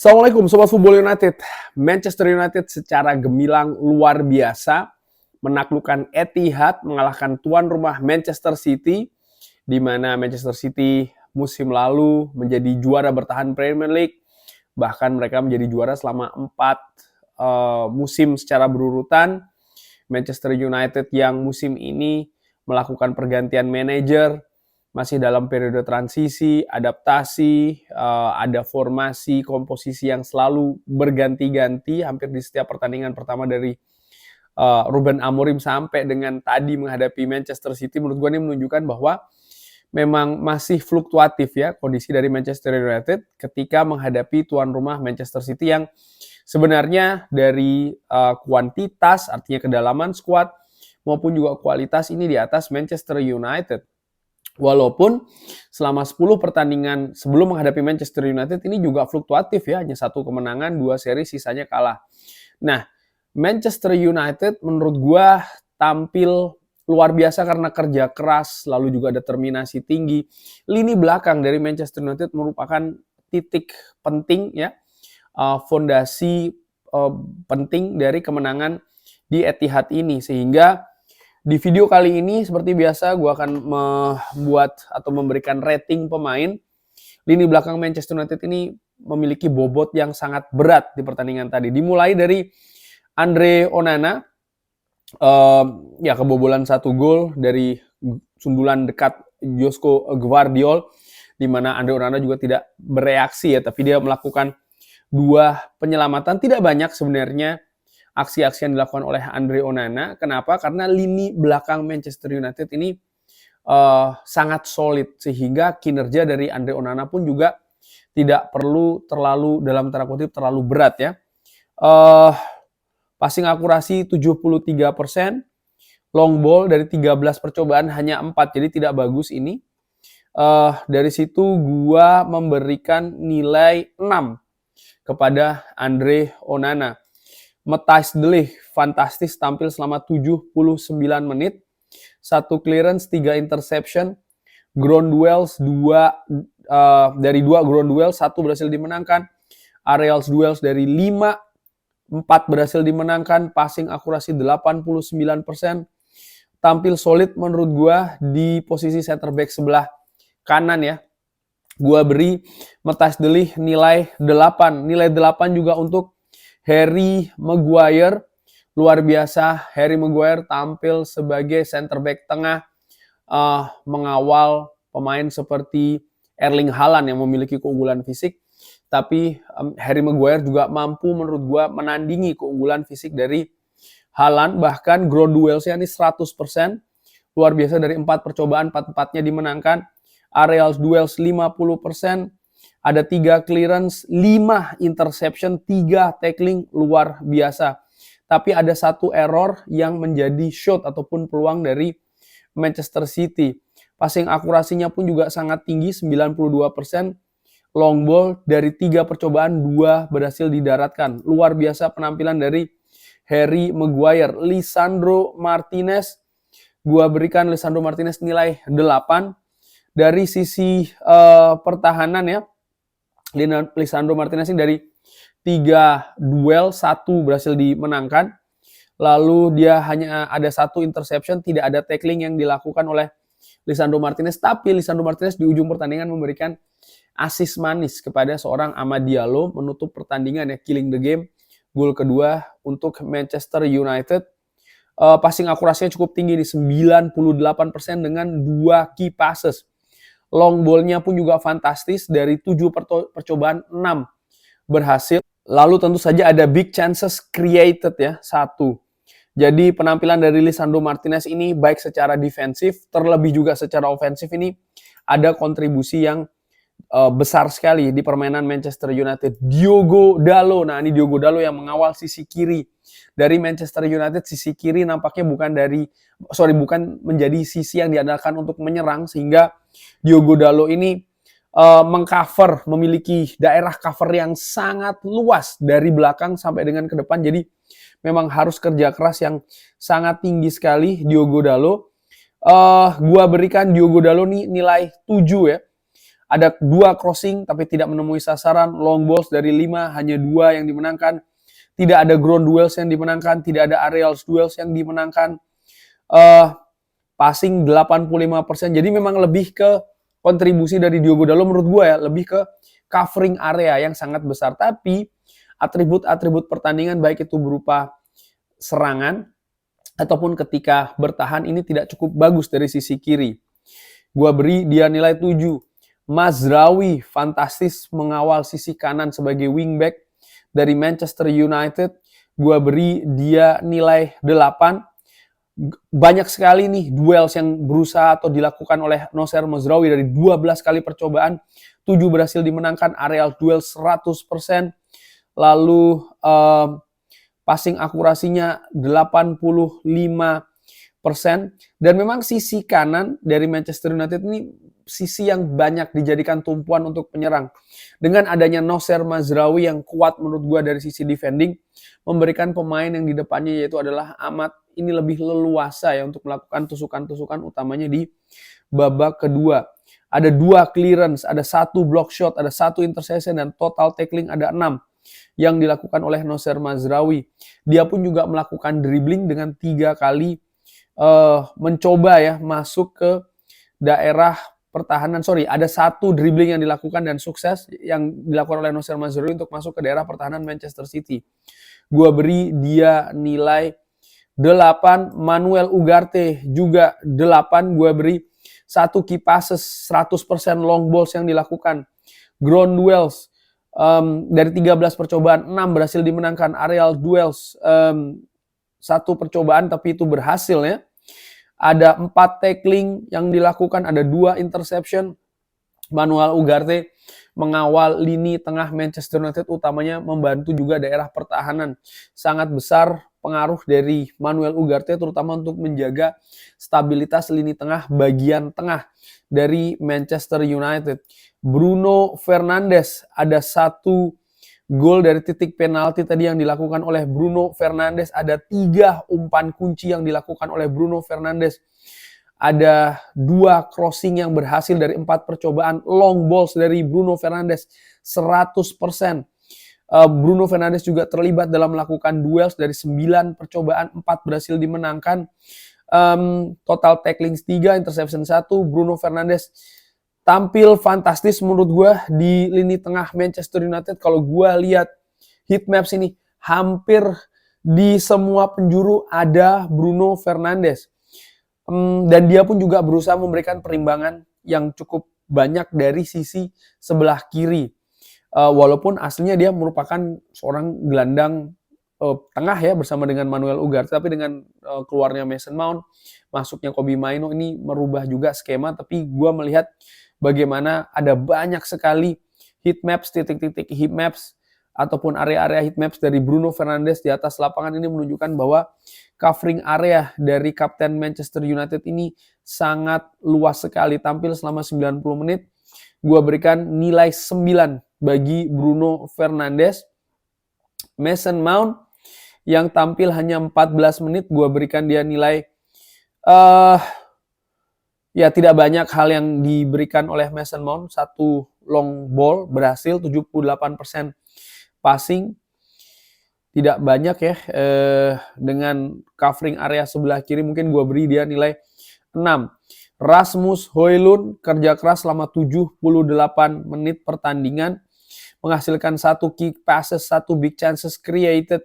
Assalamualaikum Sobat Football United. Manchester United secara gemilang luar biasa menaklukkan Etihad, mengalahkan tuan rumah Manchester City, di mana Manchester City musim lalu menjadi juara bertahan Premier League. Bahkan mereka menjadi juara selama 4 musim secara berurutan. Manchester United yang musim ini melakukan pergantian manajer, masih dalam periode transisi, adaptasi, ada formasi, komposisi yang selalu berganti-ganti hampir di setiap pertandingan pertama dari Ruben Amorim sampai dengan tadi menghadapi Manchester City. Menurut gue ini menunjukkan bahwa memang masih fluktuatif ya kondisi dari Manchester United ketika menghadapi tuan rumah Manchester City yang sebenarnya dari kuantitas, artinya kedalaman skuad, maupun juga kualitas ini di atas Manchester United. Walaupun selama 10 pertandingan sebelum menghadapi Manchester United ini juga fluktuatif ya, hanya 1 kemenangan, 2 seri, sisanya kalah. Nah, Manchester United menurut gua tampil luar biasa karena kerja keras, lalu juga determinasi tinggi. Lini belakang dari Manchester United merupakan titik penting ya, fondasi penting dari kemenangan di Etihad ini, sehingga di video kali ini seperti biasa gue akan membuat atau memberikan rating pemain. Lini belakang Manchester United ini memiliki bobot yang sangat berat di pertandingan tadi. Dimulai dari Andre Onana, ya kebobolan 1 gol dari sundulan dekat Josko Gvardiol, di mana Andre Onana juga tidak bereaksi ya, tapi dia melakukan 2 penyelamatan. Tidak banyak sebenarnya aksi-aksi yang dilakukan oleh Andre Onana. Kenapa? Karena lini belakang Manchester United ini sangat solid, sehingga kinerja dari Andre Onana pun juga tidak perlu terlalu, dalam tanda kutip, terlalu berat ya. Passing akurasi 73%, long ball dari 13 percobaan hanya 4, jadi tidak bagus ini. Dari situ gua memberikan nilai 6 kepada Andre Onana. Matthijs de Ligt fantastis, tampil selama 79 menit. 1 clearance, 3 interception. Ground duels, dari 2 ground duels, 1 berhasil dimenangkan. Aerial duels dari 5, 4 berhasil dimenangkan. Passing akurasi 89%. Tampil solid menurut gua di posisi center back sebelah kanan ya. Gua beri Matthijs de Ligt nilai 8. Nilai 8 juga untuk Harry Maguire. Luar biasa, Harry Maguire tampil sebagai center back tengah, mengawal pemain seperti Erling Haaland yang memiliki keunggulan fisik. Tapi Harry Maguire juga mampu menurut gua menandingi keunggulan fisik dari Haaland. Bahkan ground duelsnya ini 100%. Luar biasa, dari 4 percobaan 4-4-nya dimenangkan. Aerial duels 50%. Ada 3 clearance, 5 interception, 3 tackling, luar biasa. Tapi ada 1 error yang menjadi shot ataupun peluang dari Manchester City. Passing akurasinya pun juga sangat tinggi, 92%. Long ball dari 3 percobaan, 2 berhasil didaratkan. Luar biasa penampilan dari Harry Maguire. Lisandro Martinez, gua berikan Lisandro Martinez nilai 8. Dari sisi pertahanan ya, Lisandro Martinez ini dari 3 duel, 1 berhasil dimenangkan. Lalu dia hanya ada 1 interception, tidak ada tackling yang dilakukan oleh Lisandro Martinez. Tapi Lisandro Martinez di ujung pertandingan memberikan assist manis kepada seorang Amad Diallo, menutup pertandingan ya, killing the game. Gol kedua untuk Manchester United. Passing akurasinya cukup tinggi di 98% dengan 2 key passes. Long ball-nya pun juga fantastis, dari 7 percobaan 6 berhasil. Lalu tentu saja ada big chances created ya, 1. Jadi penampilan dari Lisandro Martinez ini baik secara defensif, terlebih juga secara ofensif ini ada kontribusi yang besar sekali di permainan Manchester United. Diogo Dalot, nah ini Diogo Dalot yang mengawal sisi kiri dari Manchester United. Sisi kiri nampaknya bukan menjadi sisi yang diandalkan untuk menyerang, sehingga Diogo Dalot ini mengcover, memiliki daerah cover yang sangat luas dari belakang sampai dengan ke depan. Jadi memang harus kerja keras yang sangat tinggi sekali Diogo Dalot. Gua berikan Diogo Dalot nih nilai 7 ya. Ada 2 crossing tapi tidak menemui sasaran. Long balls dari 5 hanya 2 yang dimenangkan. Tidak ada ground duels yang dimenangkan, tidak ada aerial duels yang dimenangkan. Passing 85%. Jadi memang lebih ke kontribusi dari Diogo Dalot menurut gue ya, lebih ke covering area yang sangat besar. Tapi atribut-atribut pertandingan baik itu berupa serangan ataupun ketika bertahan ini tidak cukup bagus dari sisi kiri. Gua beri dia nilai 7. Mazraoui fantastis mengawal sisi kanan sebagai wingback dari Manchester United. Gua beri dia nilai 8. Banyak sekali nih duels yang berusaha atau dilakukan oleh Nocer Mazraoui dari 12 kali percobaan, 7 berhasil dimenangkan, aerial duel 100%. Lalu passing akurasinya 85%. Dan memang sisi kanan dari Manchester United ini sisi yang banyak dijadikan tumpuan untuk penyerang. Dengan adanya Nocer Mazraoui yang kuat menurut gue dari sisi defending, memberikan pemain yang di depannya yaitu adalah Ahmad ini lebih leluasa ya untuk melakukan tusukan-tusukan utamanya di babak kedua. Ada 2 clearance, ada 1 block shot, ada 1 interception, dan total tackling ada 6 yang dilakukan oleh Nocer Mazraoui. Dia pun juga melakukan dribbling dengan 3 kali mencoba ya masuk ke daerah pertahanan. Ada 1 dribbling yang dilakukan dan sukses yang dilakukan oleh Nocer Mazraoui untuk masuk ke daerah pertahanan Manchester City. Gua beri dia nilai 8. Manuel Ugarte juga 8. Gua beri 1 key passes, 100% long balls yang dilakukan. Ground duels dari 13 percobaan 6 berhasil dimenangkan. Aerial duels 1 percobaan tapi itu berhasil ya. Ada 4 tackling yang dilakukan, ada 2 interception. Manuel Ugarte mengawal lini tengah Manchester United, utamanya membantu juga daerah pertahanan. Sangat besar pengaruh dari Manuel Ugarte terutama untuk menjaga stabilitas lini tengah bagian tengah dari Manchester United. Bruno Fernandes, ada 1 gol dari titik penalti tadi yang dilakukan oleh Bruno Fernandes. Ada 3 umpan kunci yang dilakukan oleh Bruno Fernandes. Ada 2 crossing yang berhasil dari 4 percobaan. Long balls dari Bruno Fernandes 100%. Bruno Fernandes juga terlibat dalam melakukan duels dari 9 percobaan, 4 berhasil dimenangkan. Total tackling 3, interception 1. Bruno Fernandes tampil fantastis menurut gue di lini tengah Manchester United. Kalau gue lihat heat maps ini, hampir di semua penjuru ada Bruno Fernandes. Dan dia pun juga berusaha memberikan perimbangan yang cukup banyak dari sisi sebelah kiri. Walaupun aslinya dia merupakan seorang gelandang tengah ya bersama dengan Manuel Ugarte, tapi dengan keluarnya Mason Mount, masuknya Kobbie Mainoo ini merubah juga skema. Tapi gue melihat bagaimana ada banyak sekali heat maps, titik-titik heat maps ataupun area-area heat maps dari Bruno Fernandes di atas lapangan. Ini menunjukkan bahwa covering area dari kapten Manchester United ini sangat luas sekali. Tampil selama 90 menit. Gua berikan nilai 9 bagi Bruno Fernandes. Mason Mount yang tampil hanya 14 menit, gua berikan dia nilai ya tidak banyak hal yang diberikan oleh Mason Mount. 1 long ball berhasil, 78% passing. Tidak banyak ya, dengan covering area sebelah kiri mungkin gue beri dia nilai 6. Rasmus Højlund kerja keras selama 78 menit pertandingan, menghasilkan 1 kick passes, 1 big chances created.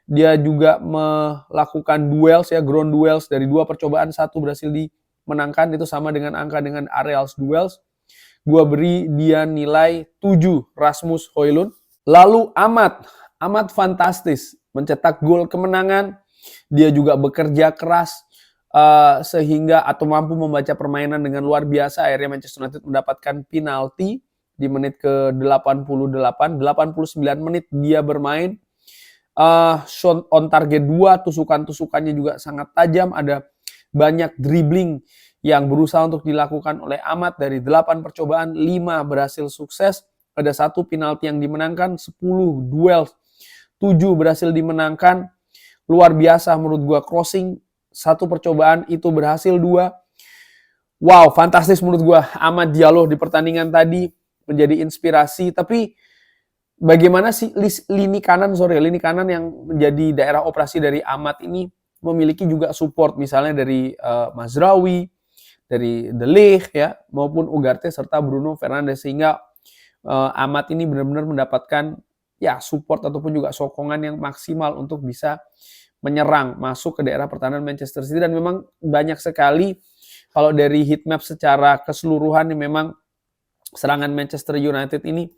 Dia juga melakukan duels ya, ground duels dari 2 percobaan, 1 berhasil dimenangkan. Itu sama dengan angka dengan aerial duels. Gue beri dia nilai 7, Rasmus Højlund. Lalu Ahmad fantastis, mencetak gol kemenangan. Dia juga bekerja keras sehingga atau mampu membaca permainan dengan luar biasa. Akhirnya Manchester United mendapatkan penalti di menit ke-88. 89 menit dia bermain. Shot on target 2, tusukan-tusukannya juga sangat tajam. Ada banyak dribbling yang berusaha untuk dilakukan oleh Ahmad. Dari 8 percobaan, 5 berhasil sukses. Ada 1 penalti yang dimenangkan, 10 duel, 7 berhasil dimenangkan. Luar biasa menurut gua. Crossing 1 percobaan itu berhasil 2. Wow, fantastis menurut gua. Amad Diallo di pertandingan tadi menjadi inspirasi. Tapi bagaimana sih lini kanan yang menjadi daerah operasi dari Amad ini memiliki juga support misalnya dari Mazraoui, dari De Ligt ya, maupun Ugarte serta Bruno Fernandes, sehingga Amad ini benar-benar mendapatkan ya support ataupun juga sokongan yang maksimal untuk bisa menyerang masuk ke daerah pertahanan Manchester City. Dan memang banyak sekali kalau dari heat map secara keseluruhan ini memang serangan Manchester United ini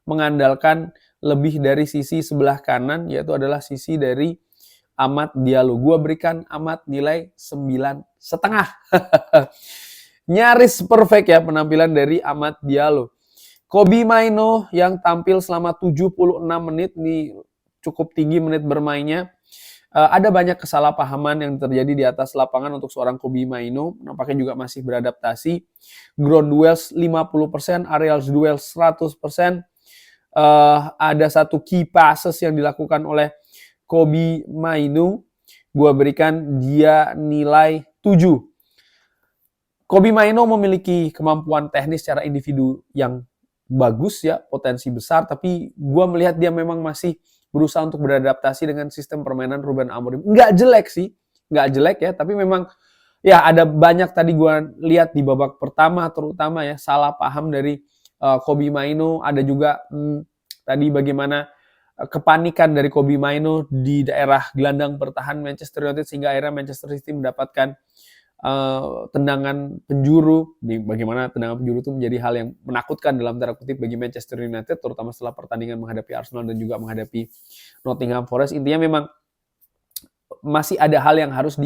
mengandalkan lebih dari sisi sebelah kanan, yaitu adalah sisi dari Amad Diallo. Gua berikan Amad nilai 9,5. Nyaris perfect ya penampilan dari Amad Diallo. Kobbie Mainoo yang tampil selama 76 menit, nih cukup tinggi menit bermainnya. Ada banyak kesalahpahaman yang terjadi di atas lapangan untuk seorang Kobbie Mainoo. Nampaknya juga masih beradaptasi. Ground duels 50%, aerial duels 100%. Ada satu key passes yang dilakukan oleh Kobbie Mainoo. Gua berikan dia nilai 7. Kobbie Mainoo memiliki kemampuan teknis secara individu yang bagus ya, potensi besar, tapi gue melihat dia memang masih berusaha untuk beradaptasi dengan sistem permainan Ruben Amorim. Nggak jelek sih, nggak jelek ya, tapi memang ya ada banyak tadi gue lihat di babak pertama terutama ya salah paham dari Kobbie Mainoo. Ada juga tadi bagaimana kepanikan dari Kobbie Mainoo di daerah gelandang pertahanan Manchester United, sehingga akhirnya Manchester City mendapatkan tendangan penjuru. Bagaimana tendangan penjuru itu menjadi hal yang menakutkan dalam tanda kutip bagi Manchester United, terutama setelah pertandingan menghadapi Arsenal dan juga menghadapi Nottingham Forest. Intinya memang masih ada hal yang harus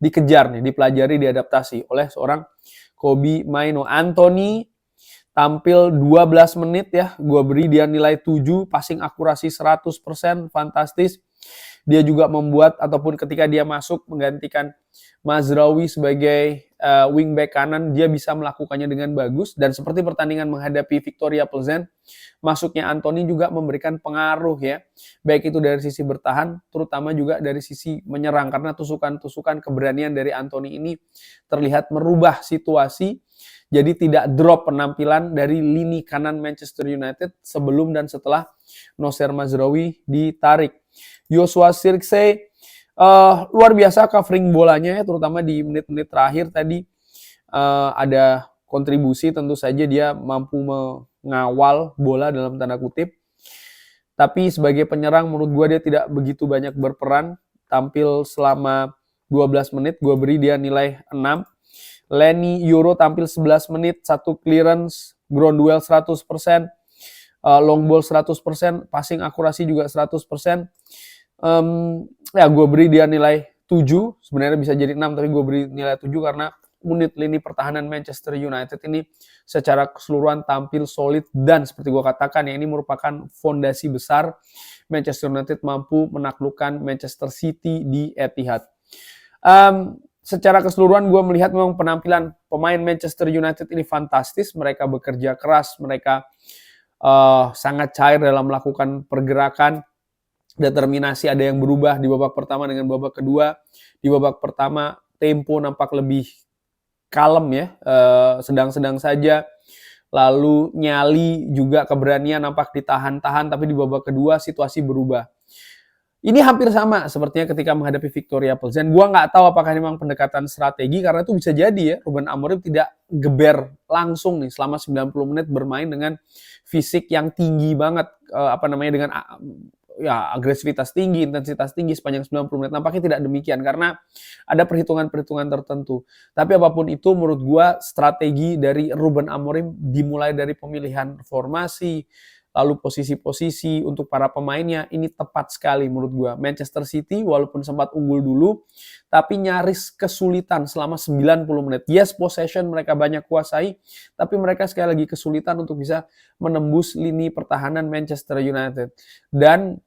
dikejar nih, dipelajari, diadaptasi oleh seorang Kobbie Mainoo. Anthony tampil 12 menit ya, gue beri dia nilai 7, passing akurasi 100%, fantastis. Dia juga membuat ataupun ketika dia masuk menggantikan Mazraoui sebagai wingback kanan, dia bisa melakukannya dengan bagus. Dan seperti pertandingan menghadapi Victoria Plzen, masuknya Anthony juga memberikan pengaruh ya, baik itu dari sisi bertahan, terutama juga dari sisi menyerang, karena tusukan-tusukan keberanian dari Anthony ini terlihat merubah situasi. Jadi tidak drop penampilan dari lini kanan Manchester United sebelum dan setelah Nocer Mazraoui ditarik. Joshua Zirkzee luar biasa covering bolanya ya, terutama di menit-menit terakhir tadi. Ada kontribusi, tentu saja dia mampu mengawal bola dalam tanda kutip. Tapi sebagai penyerang menurut gue dia tidak begitu banyak berperan. Tampil selama 12 menit, gue beri dia nilai 6. Leny Yoro tampil 11 menit, 1 clearance, ground duel 100%, long ball 100%, passing akurasi juga 100%. Ya gue beri dia nilai 7, sebenarnya bisa jadi 6 tapi gue beri nilai 7 karena unit lini pertahanan Manchester United ini secara keseluruhan tampil solid, dan seperti gue katakan ya, ini merupakan fondasi besar Manchester United mampu menaklukkan Manchester City di Etihad. Secara keseluruhan gue melihat memang penampilan pemain Manchester United ini fantastis. Mereka bekerja keras, mereka sangat cair dalam melakukan pergerakan. Determinasi ada yang berubah di babak pertama dengan babak kedua. Di babak pertama tempo nampak lebih kalem ya, sedang-sedang saja. Lalu nyali juga keberanian nampak ditahan-tahan, tapi di babak kedua situasi berubah. Ini hampir sama sepertinya ketika menghadapi Victoria Plzen. Gua nggak tahu apakah memang pendekatan strategi, karena itu bisa jadi ya Ruben Amorim tidak geber langsung nih selama 90 menit bermain dengan fisik yang tinggi banget, dengan ya agresivitas tinggi, intensitas tinggi sepanjang 90 menit. Nampaknya tidak demikian karena ada perhitungan-perhitungan tertentu. Tapi apapun itu, menurut gua strategi dari Ruben Amorim dimulai dari pemilihan formasi, lalu posisi-posisi untuk para pemainnya ini tepat sekali menurut gue. Manchester City walaupun sempat unggul dulu, tapi nyaris kesulitan selama 90 menit. Yes, possession mereka banyak kuasai, tapi mereka sekali lagi kesulitan untuk bisa menembus lini pertahanan Manchester United. Dan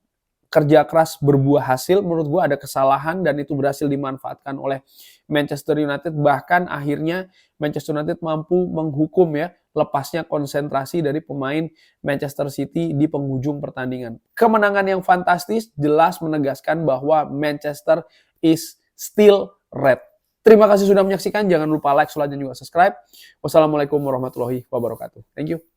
kerja keras berbuah hasil, menurut gue ada kesalahan dan itu berhasil dimanfaatkan oleh Manchester United. Bahkan akhirnya Manchester United mampu menghukum ya lepasnya konsentrasi dari pemain Manchester City di penghujung pertandingan. Kemenangan yang fantastis jelas menegaskan bahwa Manchester is still red. Terima kasih sudah menyaksikan. Jangan lupa like, share, dan juga subscribe. Wassalamualaikum warahmatullahi wabarakatuh. Thank you.